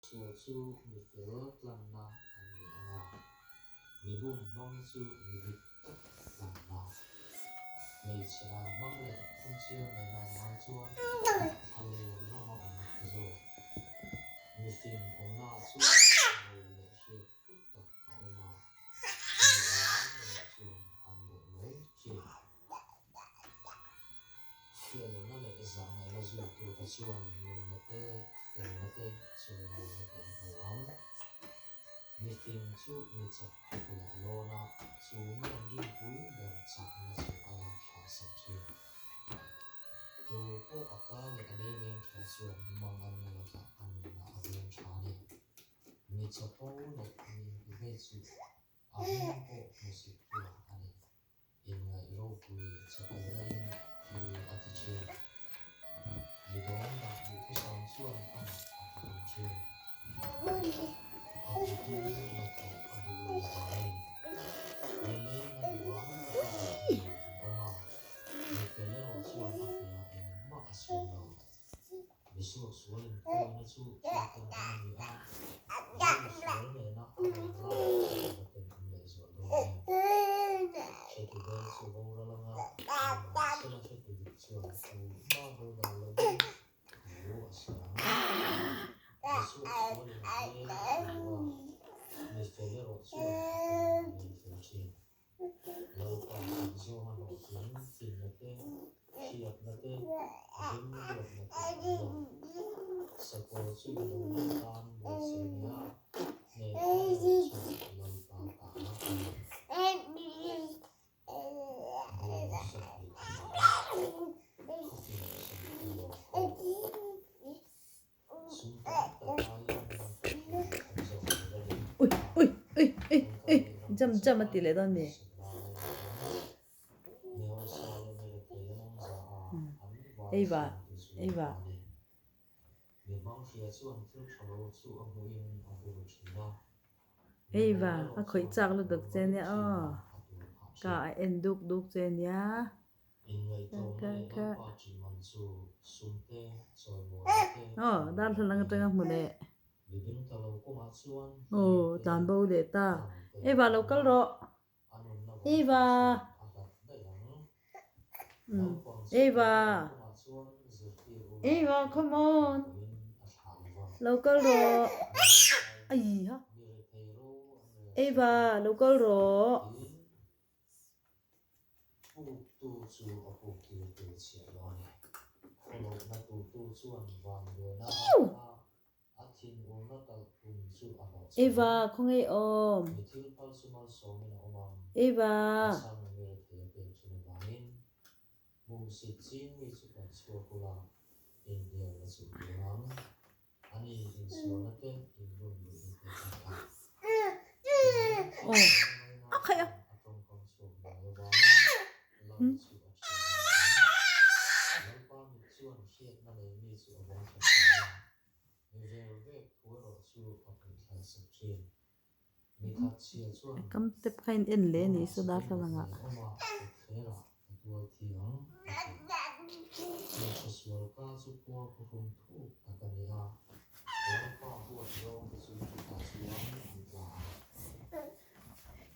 chùa chu mi phở lần na anh mi anga mi bun mong chu mi bít tất lần na mi chả mong lệ không chiêu ngày nào mai chua thằng liều lo mong anh rồi mi phim ông na chu ngồi lệ khi phút tập cậu mà mi áo lệ chuồng ăn bộ mấy chuyện chuyện nó lệ dạng này là dù tụi ta chuồng ngồi nó tê để nó tê rồi ngồi nó tê ngủ ấm mi phim chu mi chặt phụ là lo na chu mi ăn đi bún đờn chặt nó chu ăn khá sạch chuyện tu po aka le ane vem thla chuan mong an la ka an na avem thla ni mi chapo le mi ve chu avem po music tu ani in ngai ro pui chapo lai ki attitude mi don na mi thu sam chuan an a chu a tu na ko a du lai ni le na duwa ama mi fele ro chuan a ya in ma asuna mi su suan ko na chu kan an ni a mi suan le na a la na ten le zo do che tu be su bo ra la nga se la che tu chuan tu ma bo da la ni wo asa mi su suan le mi fele ro chuan mi fele chin lâu qua do mà nổi tiếng phim là tên khi gặp là tên dính được là tên sau cô suy nghĩ đầu tiên tan một sự nhá nên chuyện lâu qua cả nó bố sẽ bị không chúng ta ui ui ui ui ui jam mà tỷ lệ đó nè Eva Eva a khoi chak lu dok chen ya ka en duk chen ya ka dan thlang teng mu ne tan bo de ta Eva local ro Eva Eva come on local ro ai ha Eva local ro Eva không ai ôm Eva okay cắm tiếp khain in lệ này số đắt là ngạ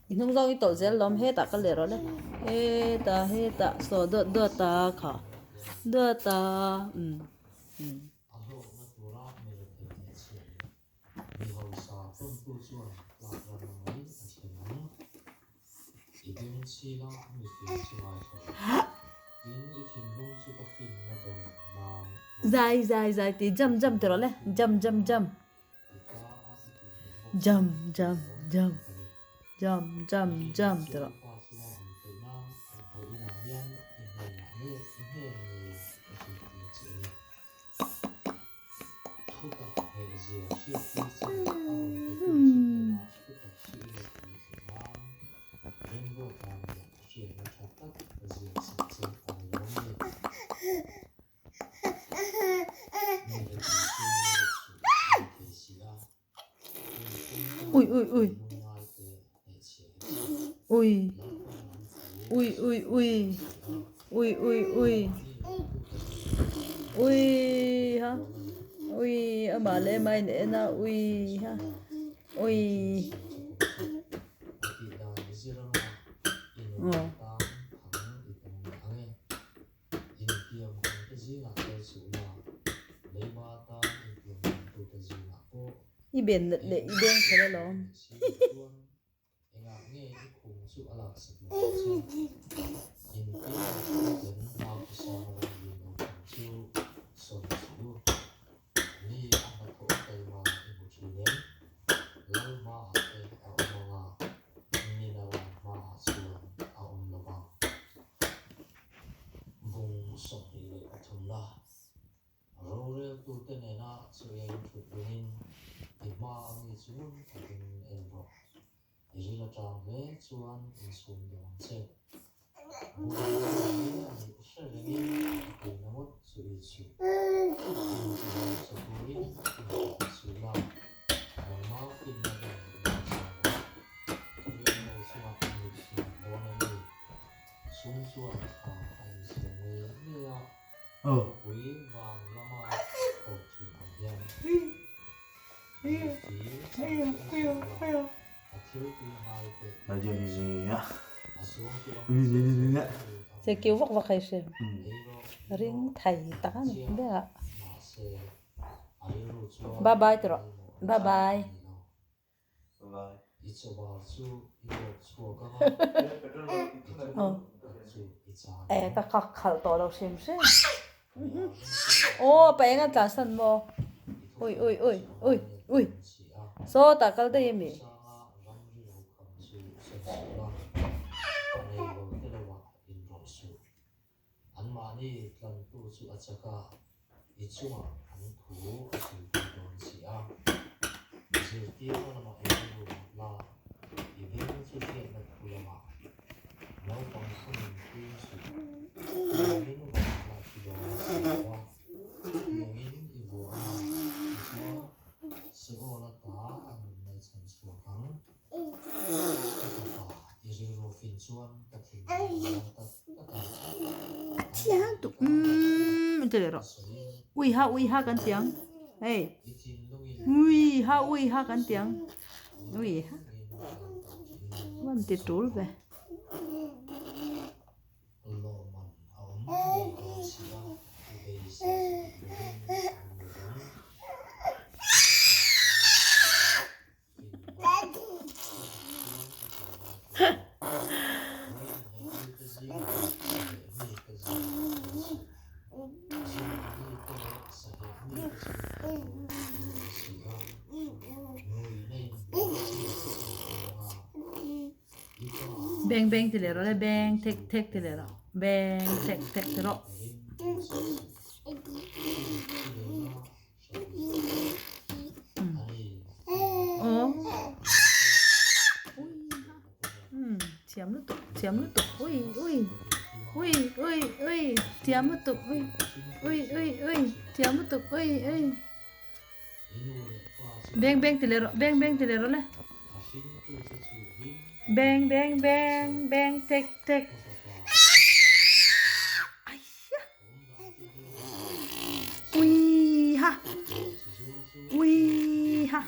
nung rong cái tổ zel lom hết ta cái lệ rồi đấy hết ta so đợt ta khả đợt ta dài tí jam từ đó đấy jam từ đó ui hả ui mà lẽ mai nè na ui ha ui i bên lệ i bên thế là lo sẽ kêu vóc vóc hay sao riêng thầy ta này biết ạ bye bye rồi bye bye ta khắc khẩu to đâu xem xem ô bé ngắt cả sân mò ui ui ui ui ui số ta cái đây mi thế rồi ui ha cắn tiếng hey ui ha cắn tiếng ui ha vẫn tiệt trốn về bang bang thì rồi bang tek tek thì rồi bang tek tek thì rồi chém nó tục ui ui ui ui ui chém nó tục ui ui ui ui chém nó tục ui ui bang bang thì rồi bang bang thì rồi bang bang bang bang tek tek ui ha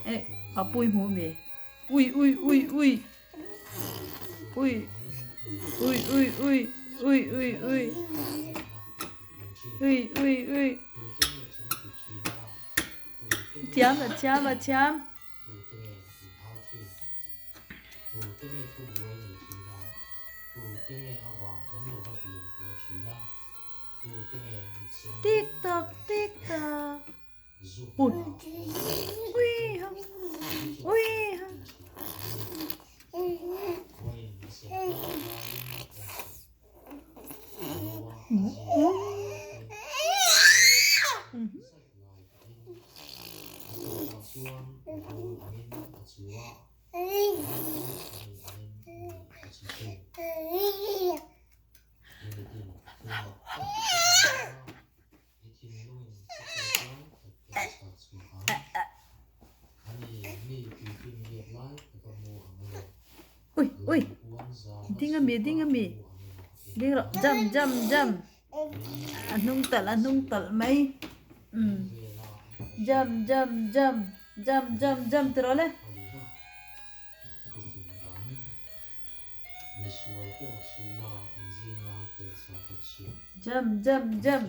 ê à bùi hú mì ui ui ui ui ui ui ui ui ui ui ui ui ui ui chém TikTok ui ui ha ui ha ui tinggal mi đi rồi jam Anh tật mấy. Jump terus le. Jump.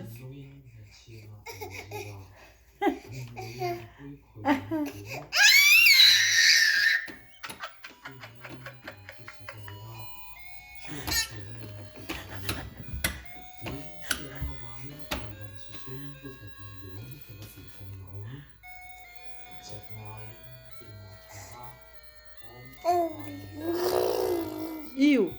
Yêu.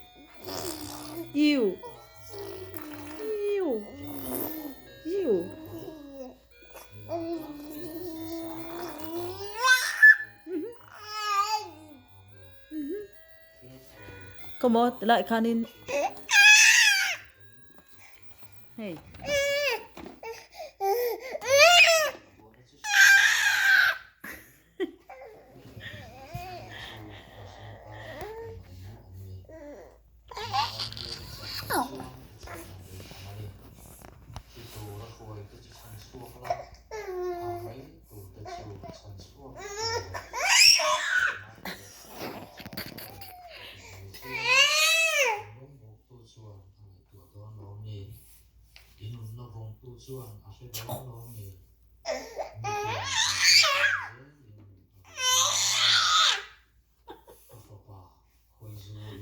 Come on, lại kanin. Hey.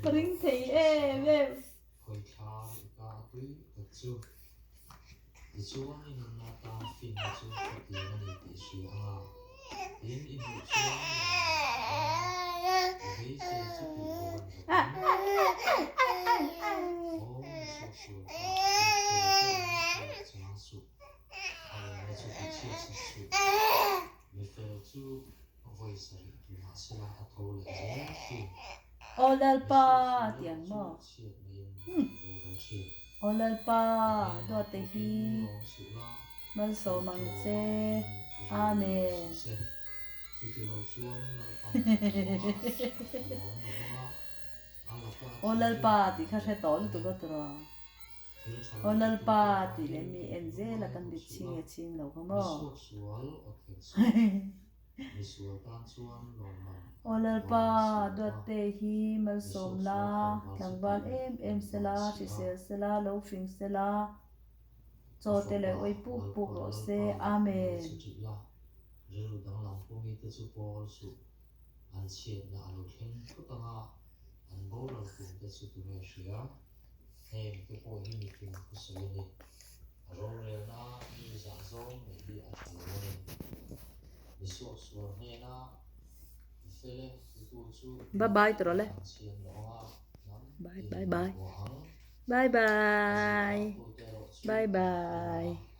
Bring thì em. Olalpa tiếng mò. Olalpa đua tê hi. Mal so mang che. Amen. Olalpa thì khá sẽ tỏ lúc tụi nó. Olalpa thì lấy mi enze là căn bị ching lâu không mò. Olalpa đua tê hi mal som la. Thằng ban em se la, chỉ se la, lâu phim se la. Cho tê lệ ôi bục lộ se. Amen. Bye bye terus le. Bye bye. Bye bye. Bye bye.